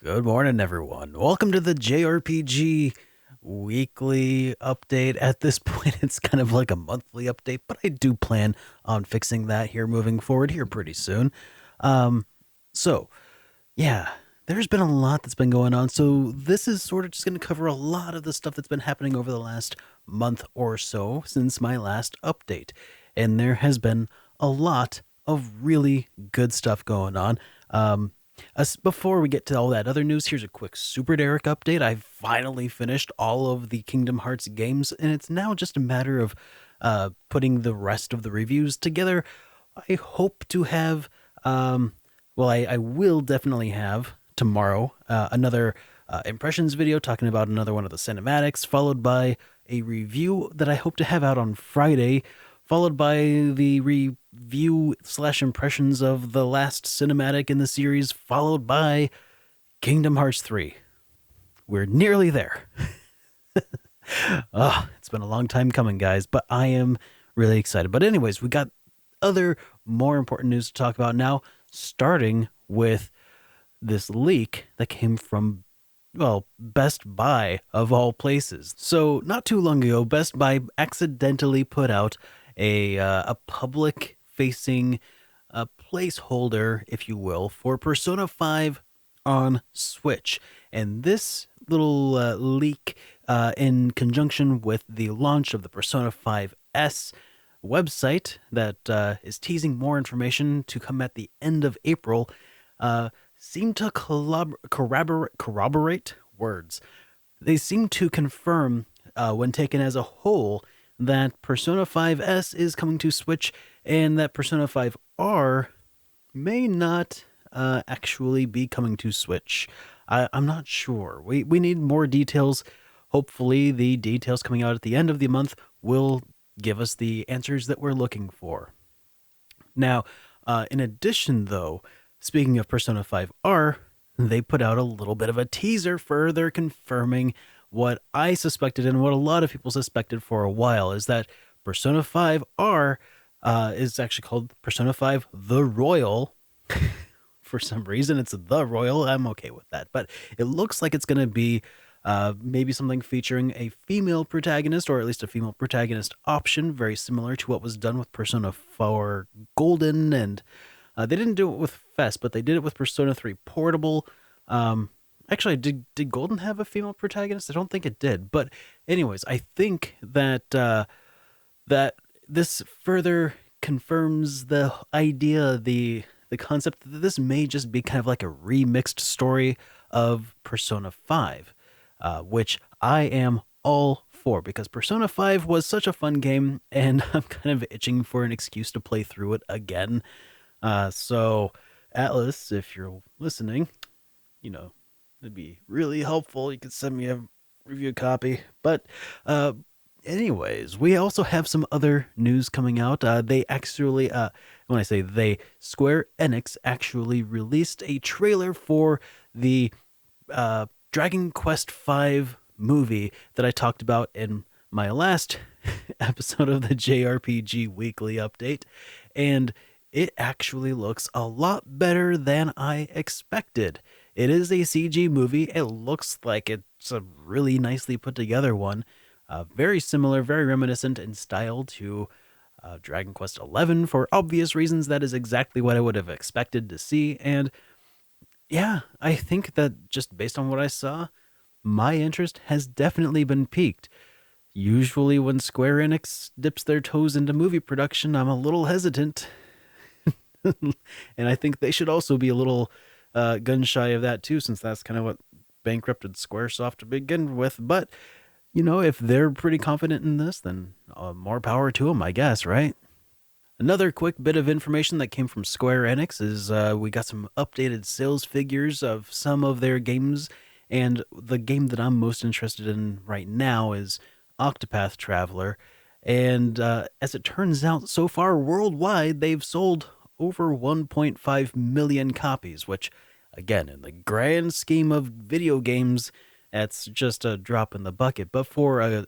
Good morning, everyone. Welcome to the JRPG weekly update. At this point, it's kind of like a monthly update, but I do plan on fixing that here moving forward here pretty soon. Um, so, yeah, there's been a lot that's been going on. So, this is sort of just going to cover a lot of the stuff that's been happening over the last month or so since my last update. And there has been a lot of really good stuff going on. Before we get to all that other news, here's a quick SuperDerek update. I finally finished all of the Kingdom Hearts games, and it's now just a matter of putting the rest of the reviews together. I hope to have, I will definitely have tomorrow another impressions video talking about another one of the cinematics, followed by a review that I hope to have out on Friday, followed by the review slash impressions of the last cinematic in the series, followed by Kingdom Hearts 3. We're nearly there. It's been a long time coming, guys, but I am really excited. But anyways, we got other more important news to talk about now, starting with this leak that came from, Best Buy of all places. So not too long ago, Best Buy accidentally put out a public facing placeholder, if you will, for Persona 5 on Switch. And this little leak, in conjunction with the launch of the Persona 5S website that is teasing more information to come at the end of April, seem to corroborate words. They seem to confirm, when taken as a whole, that Persona 5S is coming to Switch and that Persona 5R may not actually be coming to Switch. I'm not sure. We need more details. Hopefully, the details coming out at the end of the month will give us the answers that we're looking for. Now, in addition, though, speaking of Persona 5R, they put out a little bit of a teaser further confirming what I suspected and what a lot of people suspected for a while, is that Persona 5R is actually called Persona 5 The Royal. For some reason, it's The Royal. I'm okay with that. But it looks like it's going to be maybe something featuring a female protagonist, or at least a female protagonist option, very similar to what was done with Persona 4 Golden. And they didn't do it with Fest, but they did it with Persona 3 Portable. Actually, did Golden have a female protagonist? I don't think it did. But anyways, I think that that this further confirms the idea, the concept that this may just be kind of like a remixed story of Persona 5, which I am all for, because Persona 5 was such a fun game, and I'm kind of itching for an excuse to play through it again. So, Atlas, if you're listening, it'd be really helpful. You could send me a review copy. But anyways, we also have some other news coming out. They actually, when I say they, Square Enix actually released a trailer for the Dragon Quest V movie that I talked about in my last episode of the JRPG Weekly Update. And it actually looks a lot better than I expected. It is a CG movie. It looks like it's a really nicely put together one. Very similar, very reminiscent in style to Dragon Quest XI. For obvious reasons, that is exactly what I would have expected to see. And yeah, I think that just based on what I saw, my interest has definitely been piqued. Usually when Square Enix dips their toes into movie production, I'm a little hesitant. And I think they should also be a little gun shy of that too, since that's kind of what bankrupted Squaresoft to begin with. But, if they're pretty confident in this, then more power to them, I guess, right? Another quick bit of information that came from Square Enix is we got some updated sales figures of some of their games, and the game that I'm most interested in right now is Octopath Traveler. And as it turns out, so far worldwide, they've sold over 1.5 million copies, which, again, in the grand scheme of video games, that's just a drop in the bucket. But for a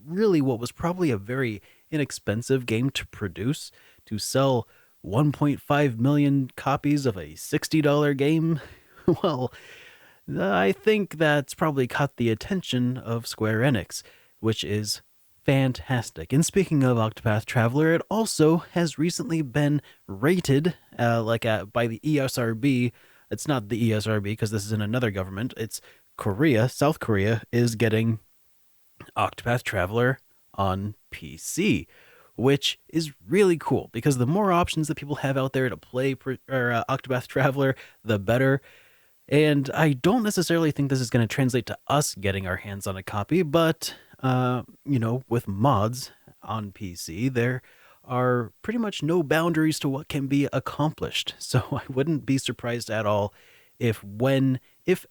really what was probably a very inexpensive game to produce, to sell 1.5 million copies of a $60 game, well, I think that's probably caught the attention of Square Enix, which is fantastic. And speaking of Octopath Traveler, it also has recently been rated by the ESRB. It's not the ESRB because this is in another government. It's Korea. South Korea is getting Octopath Traveler on PC, which is really cool because the more options that people have out there to play Octopath Traveler, the better. And I don't necessarily think this is going to translate to us getting our hands on a copy, but with mods on PC, there are pretty much no boundaries to what can be accomplished. So I wouldn't be surprised at all if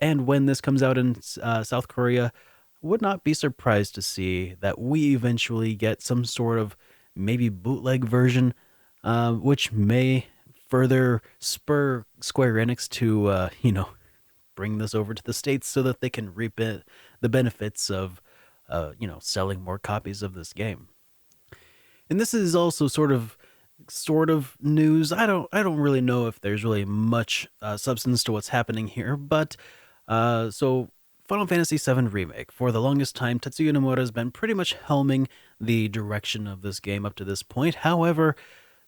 and when this comes out in South Korea, would not be surprised to see that we eventually get some sort of maybe bootleg version, which may further spur Square Enix to, bring this over to the States so that they can reap the benefits of, selling more copies of this game. And this is also sort of news. I don't really know if there's really much substance to what's happening here, but so Final Fantasy VII Remake. For the longest time, Tetsuya Nomura has been pretty much helming the direction of this game up to this point. However,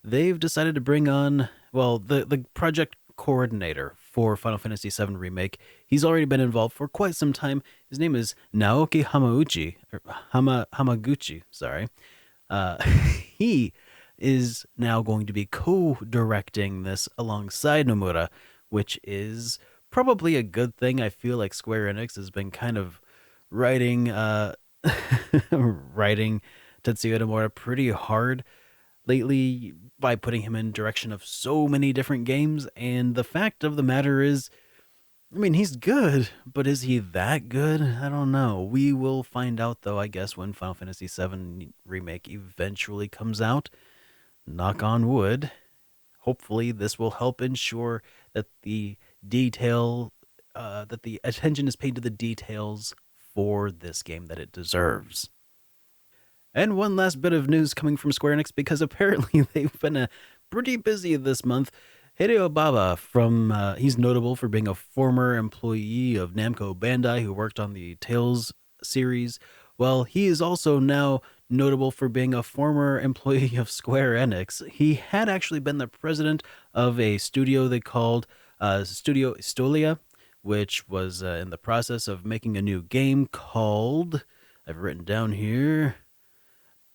they've decided to bring on, well, the project coordinator for Final Fantasy VII Remake. He's already been involved for quite some time. His name is Naoki Hamaguchi. Sorry. Uh, he is now going to be co-directing this alongside Nomura, which is probably a good thing. I feel like Square Enix has been kind of writing writing Tetsuya Nomura pretty hard lately by putting him in direction of so many different games. And the fact of the matter is, I mean, he's good, but is he that good? I don't know. We will find out, though, I guess, when Final Fantasy VII Remake eventually comes out. Knock on wood. Hopefully, this will help ensure that that the attention is paid to the details for this game that it deserves. And one last bit of news coming from Square Enix because apparently they've been pretty busy this month. Hideo Baba he's notable for being a former employee of Namco Bandai who worked on the Tales series. Well, he is also now notable for being a former employee of Square Enix. He had actually been the president of a studio they called Studio Estolia, which was in the process of making a new game called, I've written down here,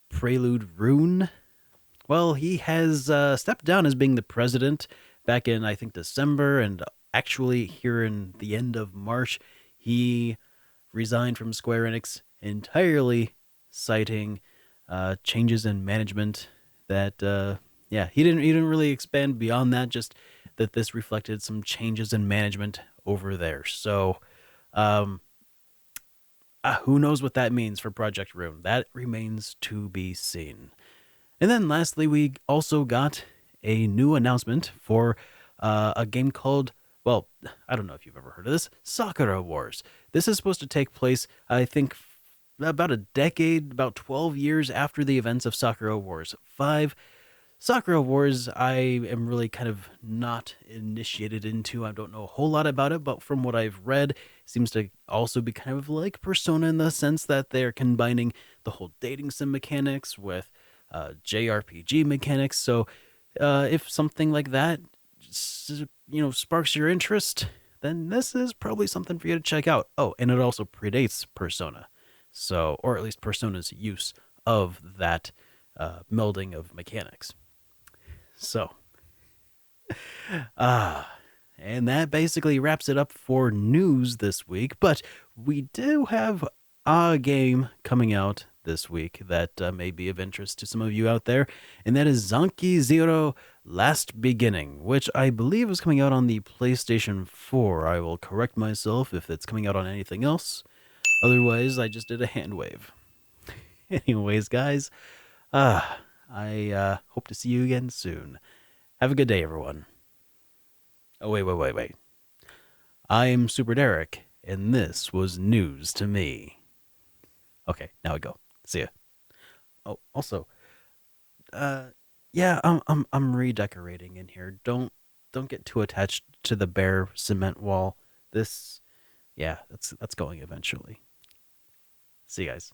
Prelude Rune. Well, he has stepped down as being the president back in, I think, December, and actually here in the end of March, he resigned from Square Enix entirely, citing changes in management that, he didn't really expand beyond that, just that this reflected some changes in management over there. So, who knows what that means for Project Rune? That remains to be seen. And then lastly, we also got a new announcement for a game called, well, I don't know if you've ever heard of this, Sakura Wars. This is supposed to take place, I think, about a decade, about 12 years after the events of Sakura Wars 5. Sakura Wars, I am really kind of not initiated into. I don't know a whole lot about it, but from what I've read, it seems to also be kind of like Persona in the sense that they're combining the whole dating sim mechanics with JRPG mechanics. So if something like that, sparks your interest, then this is probably something for you to check out. Oh, and it also predates Persona. So, or at least Persona's use of that melding of mechanics. So, and that basically wraps it up for news this week. But we do have a game coming out this week that may be of interest to some of you out there, and that is Zanki Zero Last Beginning, which I believe is coming out on the PlayStation 4. I will correct myself if it's coming out on anything else. Otherwise, I just did a hand wave. Anyways, guys, I hope to see you again soon. Have a good day, everyone. Oh, wait. I'm SuperDerek, and this was news to me. Okay, now we go. See ya. Oh, also, yeah, I'm redecorating in here. Don't get too attached to the bare cement wall. This Yeah, that's going eventually. See you guys.